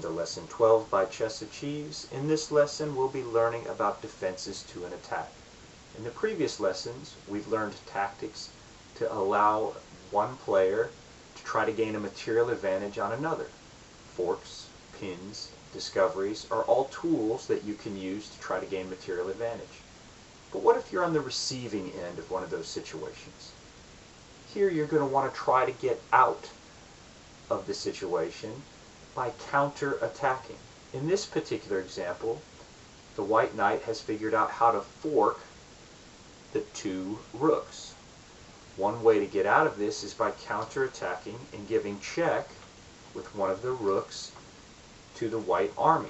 to Lesson 12 by Chess Achieves. In this lesson, we'll be learning about defenses to an attack. In the previous lessons, we've learned tactics to allow one player to try to gain a material advantage on another. Forks, pins, discoveries are all tools that you can use to try to gain material advantage. But what if you're on the receiving end of one of those situations? Here you're going to want to try to get out of the situation by counter-attacking. In this particular example, the white knight has figured out how to fork the two rooks. One way to get out of this is by counter-attacking and giving check with one of the rooks to the white army.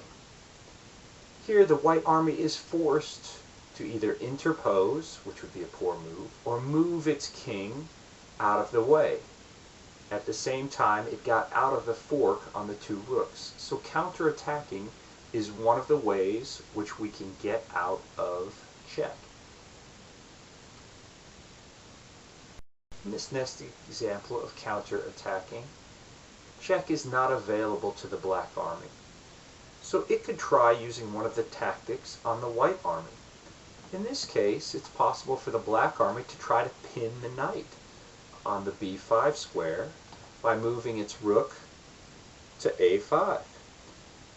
Here the white army is forced to either interpose, which would be a poor move, or move its king out of the way. At the same time, it got out of the fork on the two rooks. So counterattacking is one of the ways which we can get out of check. In this next example of counterattacking, check is not available to the black army. So it could try using one of the tactics on the white army. In this case, it's possible for the black army to try to pin the knight on the b5 square by moving its rook to a5.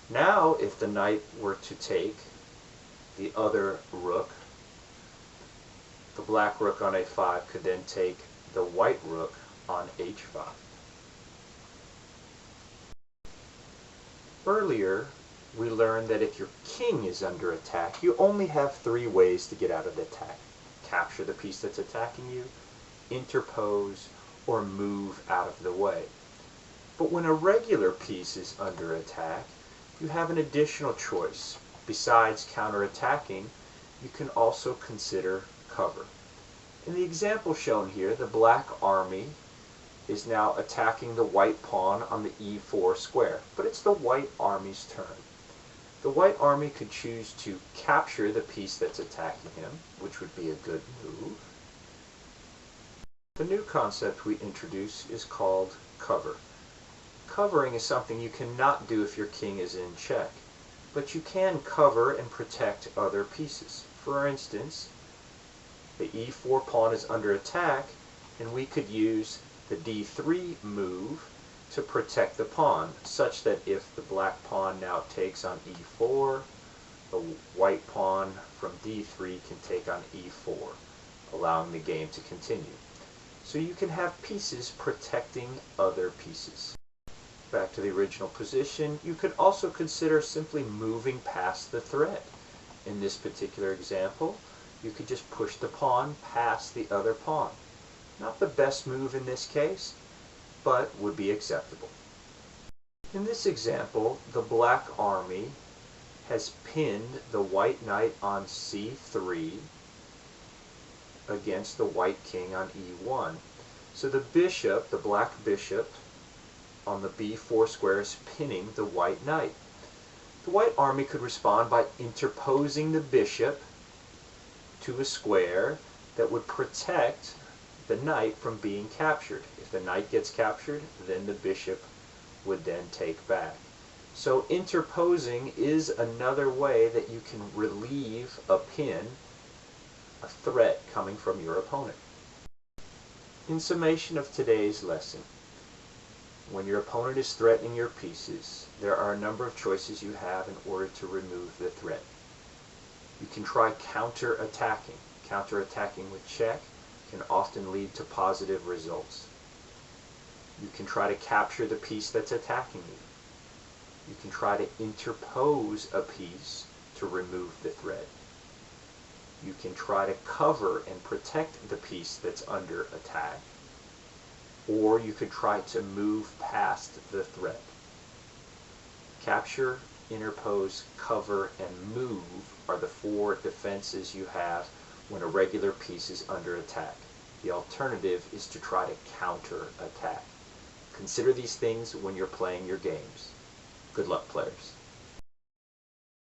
Now, if the knight were to take the other rook, the black rook on a5 could then take the white rook on h5. Earlier, we learned that if your king is under attack, you only have three ways to get out of the attack. Capture the piece that's attacking you, interpose, or move out of the way. But when a regular piece is under attack, you have an additional choice. Besides counterattacking, you can also consider cover. In the example shown here, the black army is now attacking the white pawn on the e4 square, but it's the white army's turn. The white army could choose to capture the piece that's attacking him, which would be a good move. The new concept we introduce is called cover. Covering is something you cannot do if your king is in check, but you can cover and protect other pieces. For instance, the e4 pawn is under attack, and we could use the d3 move to protect the pawn, such that if the black pawn now takes on e4, the white pawn from d3 can take on e4, allowing the game to continue. So you can have pieces protecting other pieces. Back to the original position, you could also consider simply moving past the threat. In this particular example, you could just push the pawn past the other pawn. Not the best move in this case, but would be acceptable. In this example, the black army has pinned the white knight on c3 against the white king on e1. So the bishop, the black bishop, on the b4 square is pinning the white knight. The white army could respond by interposing the bishop to a square that would protect the knight from being captured. If the knight gets captured, then the bishop would then take back. So interposing is another way that you can relieve a pin, a threat coming from your opponent. In summation of today's lesson, when your opponent is threatening your pieces, there are a number of choices you have in order to remove the threat. You can try counter-attacking. Counter-attacking with check can often lead to positive results. You can try to capture the piece that's attacking you. You can try to interpose a piece to remove the threat. You can try to cover and protect the piece that's under attack. Or you could try to move past the threat. Capture, interpose, cover, and move are the four defenses you have when a regular piece is under attack. The alternative is to try to counter-attack. Consider these things when you're playing your games. Good luck, players.